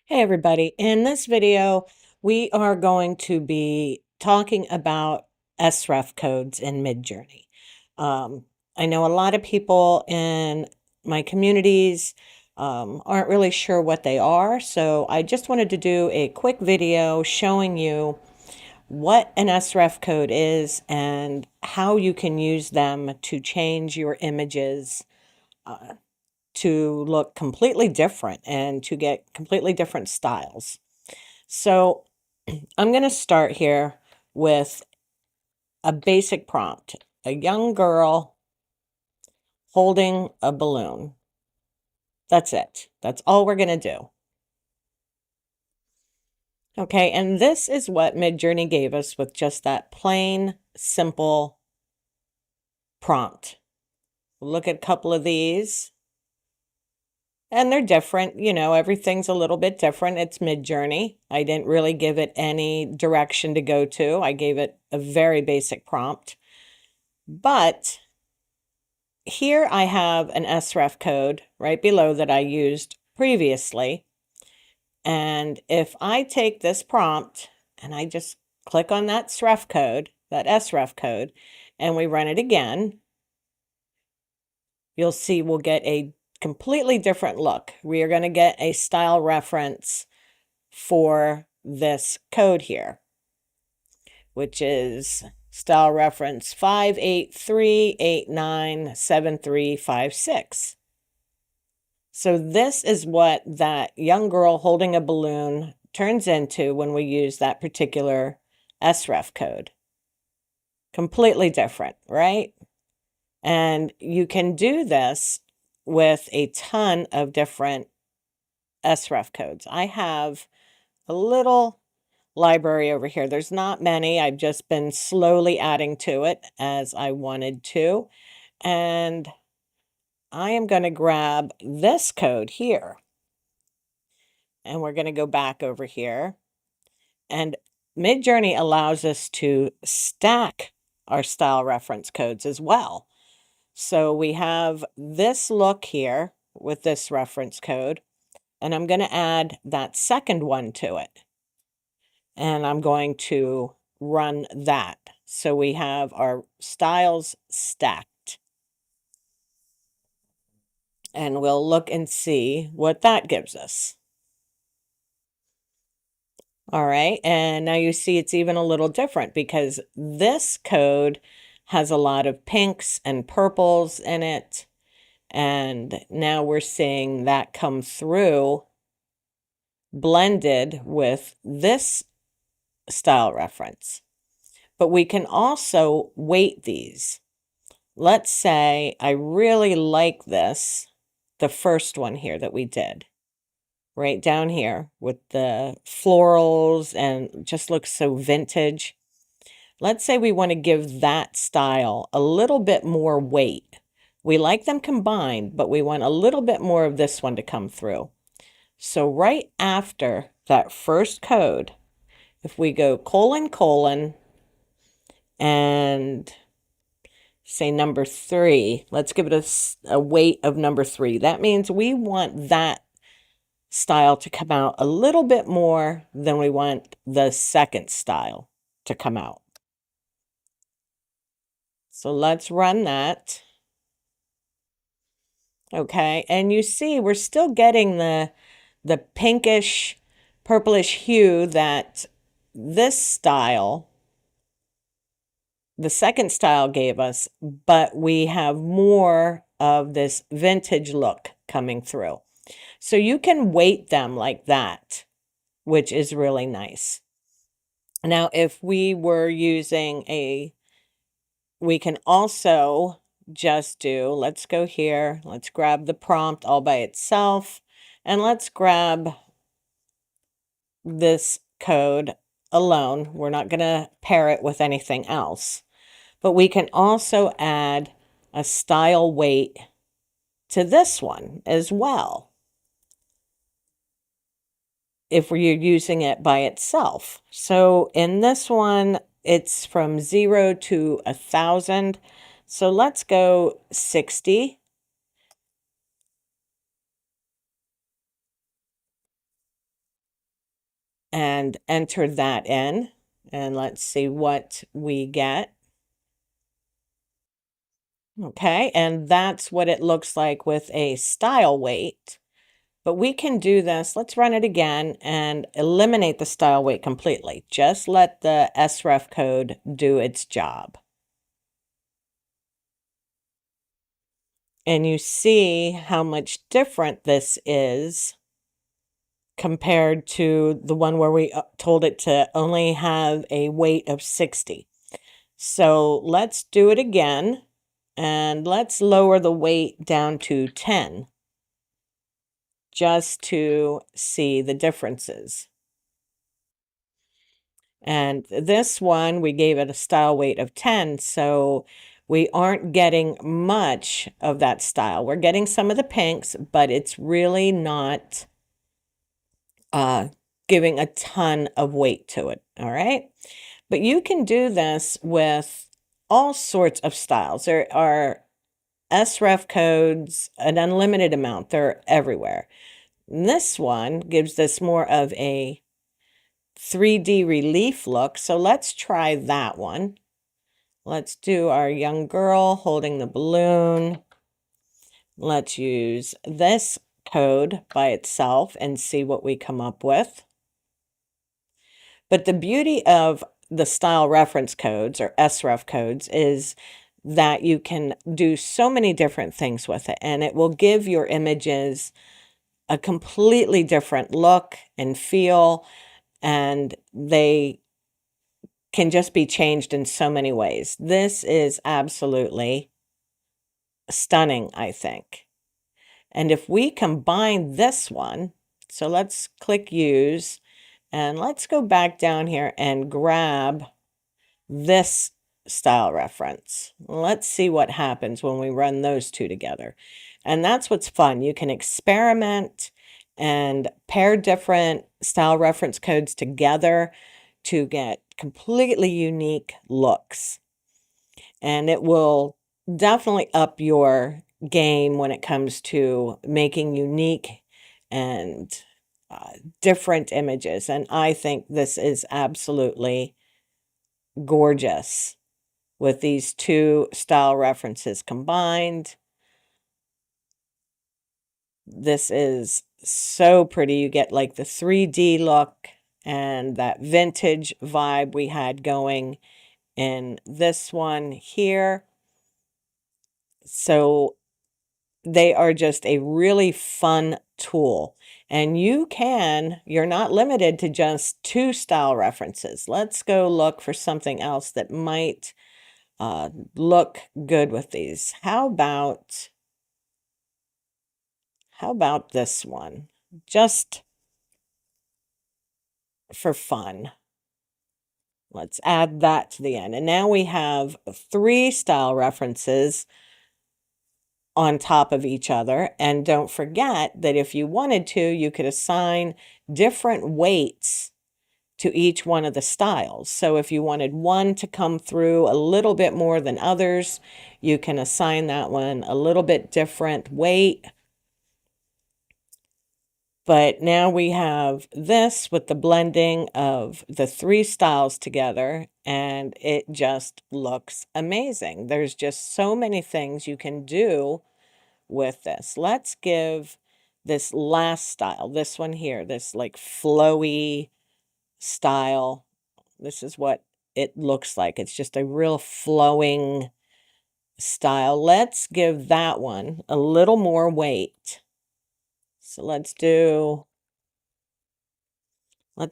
Hey everybody, in this video we are going to be talking about Sref codes in MidJourney. Um, I know a lot of people in my communities aren't really sure what they are, so I just wanted to do a quick video showing you what an Sref code is and how you can use them to change your images to look completely different and to get completely different styles. So I'm going to start here with a basic prompt, a young girl holding a balloon. That's it. That's all we're going to do. Okay, and this is what MidJourney gave us with just that plain, simple prompt. Look at a couple of these. And they're different, you know, everything's a little bit different. It's MidJourney. I didn't really give it any direction to go to. I gave it a very basic prompt. But here I have an Sref code right below that I used previously. And if I take this prompt and I just click on that Sref code, that Sref code, and we run it again, you'll see we'll get a completely different look. We are going to get a style reference for this code here, which is style reference 583897356. So this is what that young girl holding a balloon turns into when we use that particular Sref code. Completely different, right? And you can do this with a ton of different Sref codes. I have a little library over here. There's not many. I've just been slowly adding to it as I wanted to. And I am going to grab this code here. And we're going to go back over here. And MidJourney allows us to stack our style reference codes as well. So we have this look here with this reference code, and I'm going to add that second one to it. And I'm going to run that. So we have our styles stacked. And we'll look and see what that gives us. All right, and now you see it's even a little different because this code has a lot of pinks and purples in it. And now we're seeing that come through blended with this style reference. But we can also weight these. Let's say I really like this, the first one here that we did, right down here with the florals and just looks so vintage. Let's say we want to give that style a little bit more weight. We like them combined, but we want a little bit more of this one to come through. So right after that first code, if we go ::, and say number 3, let's give it a weight of number 3. That means we want that style to come out a little bit more than we want the second style to come out. So let's run that. Okay, and you see we're still getting the pinkish, purplish hue that this style, the second style gave us, but we have more of this vintage look coming through. So you can weight them like that, which is really nice. Now, if we were using we can also just do, let's go here, let's grab the prompt all by itself, and let's grab this code alone. We're not going to pair it with anything else. But we can also add a style weight to this one as well, if we're using it by itself. So in this one, it's from 0 to 1,000. So let's go 60. and enter that in, and let's see what we get. Okay, and that's what it looks like with a style weight. But we can do this. Let's run it again and eliminate the style weight completely. Just let the Sref code do its job. And you see how much different this is compared to the one where we told it to only have a weight of 60. So let's do it again, and let's lower the weight down to 10 just to see the differences. And this one, we gave it a style weight of 10, so we aren't getting much of that style. We're getting some of the pinks, but it's really not giving a ton of weight to it, all right? But you can do this with all sorts of styles. There are Sref codes, an unlimited amount. They're everywhere. And this one gives this more of a 3D relief look. So let's try that one. Let's do our young girl holding the balloon. Let's use this code by itself and see what we come up with. But the beauty of the style reference codes, or Sref codes, is that you can do so many different things with it, and it will give your images a completely different look and feel, and they can just be changed in so many ways. This is absolutely stunning, I think. And if we combine this one, so let's click use, and let's go back down here and grab this style reference. Let's see what happens when we run those two together. And that's what's fun. You can experiment and pair different style reference codes together to get completely unique looks. And it will definitely up your game when it comes to making unique and different images. And I think this is absolutely gorgeous with these two style references combined. This is so pretty. You get like the 3D look and that vintage vibe we had going in this one here. So they are just a really fun tool. And you're not limited to just two style references. Let's go look for something else that might look good with these. How about this one? Just for fun. Let's add that to the end. And now we have 3 style references on top of each other. And don't forget that if you wanted to, you could assign different weights to each one of the styles. So if you wanted one to come through a little bit more than others, you can assign that one a little bit different weight. But now we have this with the blending of the 3 styles together, and it just looks amazing. There's just so many things you can do with this. Let's give this last style, this one here, this like flowy style. This is what it looks like. It's just a real flowing style. Let's give that one a little more weight. So let's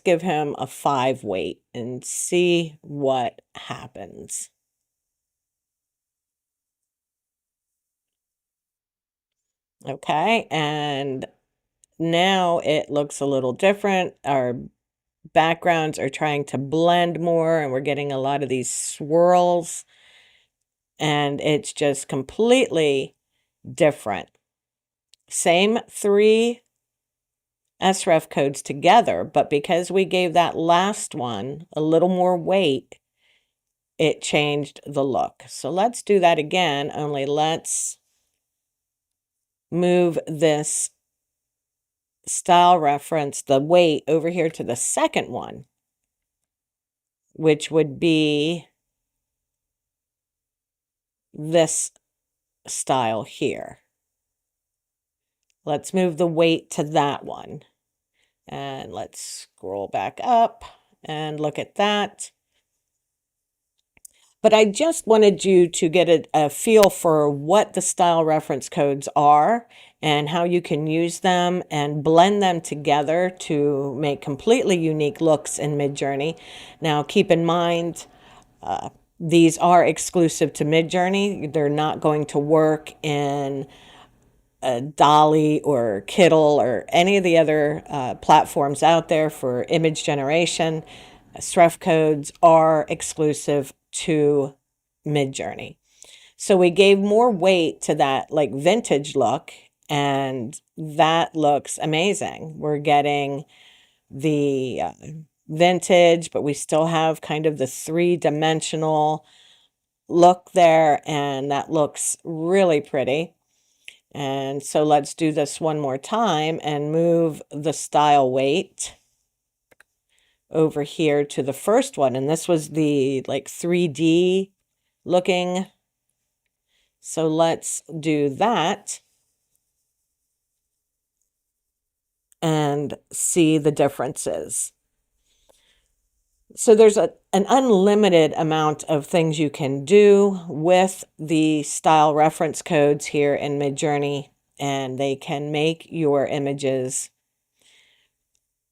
give him a 5 weight and see what happens. Okay, and now it looks a little different. Our backgrounds are trying to blend more, and we're getting a lot of these swirls, and it's just completely different. Same 3 Sref codes together, but because we gave that last one a little more weight, it changed the look. So let's do that again, only let's move this style reference, the weight, over here to the second one, which would be this style here. Let's move the weight to that one. And let's scroll back up and look at that. But I just wanted you to get a feel for what the style reference codes are and how you can use them and blend them together to make completely unique looks in MidJourney. Now, keep in mind, these are exclusive to MidJourney. They're not going to work in Dolly or Kittl or any of the other platforms out there for image generation. Sref codes are exclusive to MidJourney. So we gave more weight to that like vintage look, and that looks amazing. We're getting the vintage, but we still have kind of the three-dimensional look there, and that looks really pretty. And so let's do this one more time and move the style weight over here to the first one. And this was the like 3D looking. So let's do that and see the differences. So there's an unlimited amount of things you can do with the style reference codes here in MidJourney, and they can make your images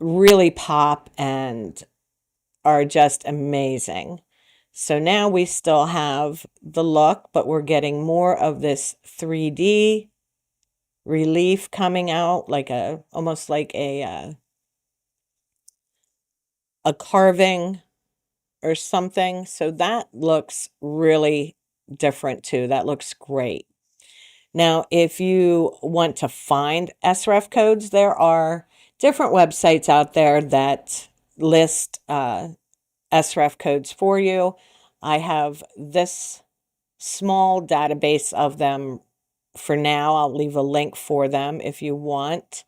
really pop and are just amazing. So now we still have the look, but we're getting more of this 3D relief coming out, like almost like a carving or something. So that looks really different too. That looks great. Now, if you want to find Sref codes, there are different websites out there that list Sref codes for you. I have this small database of them for now. I'll leave a link for them if you want.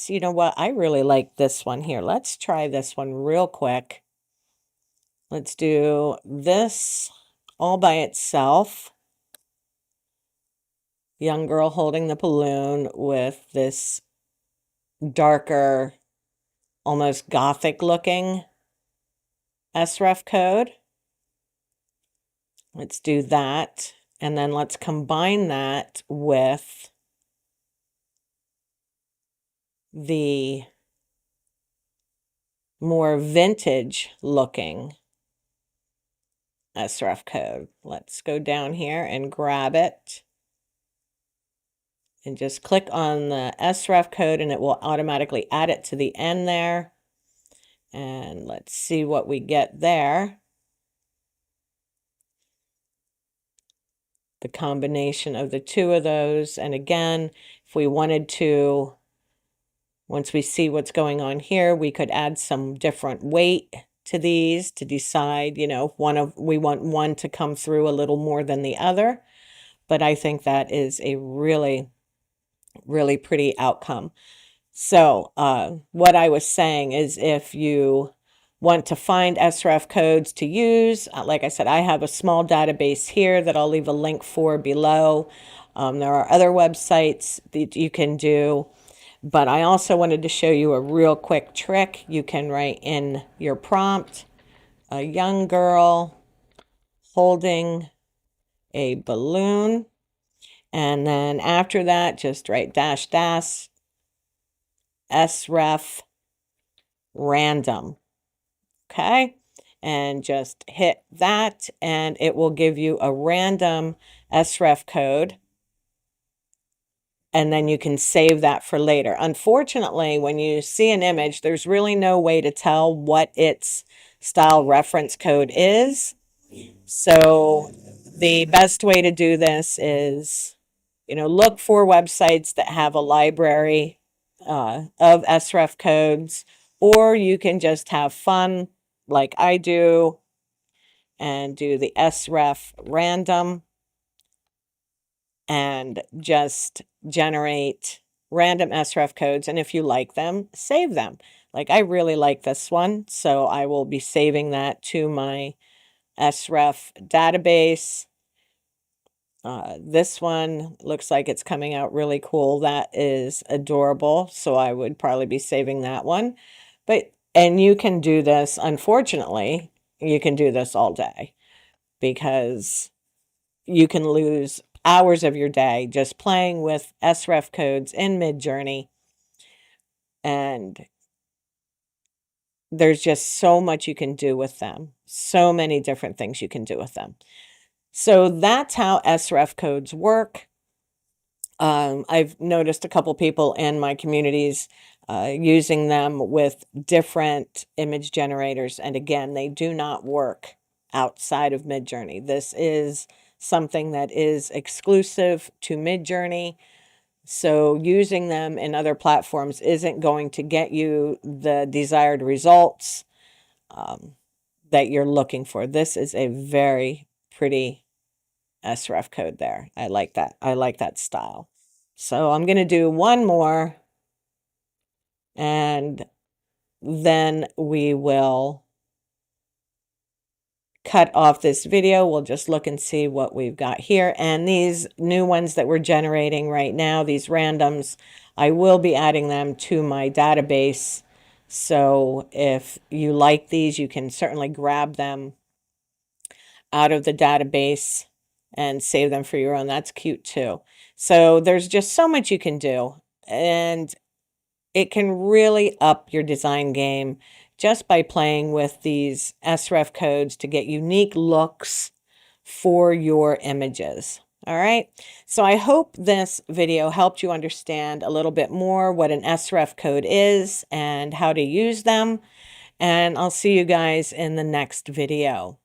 You know what? I really like this one here. Let's try this one real quick. Let's do this all by itself. Young girl holding the balloon with this darker, almost gothic looking Sref code. Let's do that. And then let's combine that with the more vintage looking Sref code. Let's go down here and grab it and just click on the Sref code and it will automatically add it to the end there. And let's see what we get there. The combination of the two of those. And again, if we wanted to, once we see what's going on here, we could add some different weight to these to decide, you know, we want one to come through a little more than the other. But I think that is a really, really pretty outcome. So what I was saying is if you want to find Sref codes to use, like I said, I have a small database here that I'll leave a link for below. There are other websites that you can do, but I also wanted to show you a real quick trick. You can write in your prompt, a young girl holding a balloon, and then after that, just write dash dash Sref random. Okay, and just hit that and it will give you a random Sref code, and then you can save that for later. Unfortunately, when you see an image, there's really no way to tell what its style reference code is. So the best way to do this is, you know, look for websites that have a library of Sref codes, or you can just have fun like I do and do the Sref random and just generate random SREF codes, and if you like them, save them. Like I really like this one, so I will be saving that to my Sref database. This one looks like it's coming out really cool. That is adorable, so I would probably be saving that one. And you can do this, unfortunately, you can do this all day because you can lose hours of your day just playing with Sref codes in MidJourney. And there's just so much you can do with them. So many different things you can do with them. So that's how Sref codes work. I've noticed a couple people in my communities using them with different image generators. And again, they do not work outside of MidJourney. This is something that is exclusive to MidJourney. So using them in other platforms isn't going to get you the desired results that you're looking for. This is a very pretty Sref code there. I like that. I like that style. So I'm going to do one more and then we will cut off this video. We'll just look and see what we've got here. And these new ones that we're generating right now, these randoms, I will be adding them to my database. So if you like these, you can certainly grab them out of the database and save them for your own. That's cute too. So there's just so much you can do, and it can really up your design game just by playing with these Sref codes to get unique looks for your images. All right, so I hope this video helped you understand a little bit more what an Sref code is and how to use them. And I'll see you guys in the next video.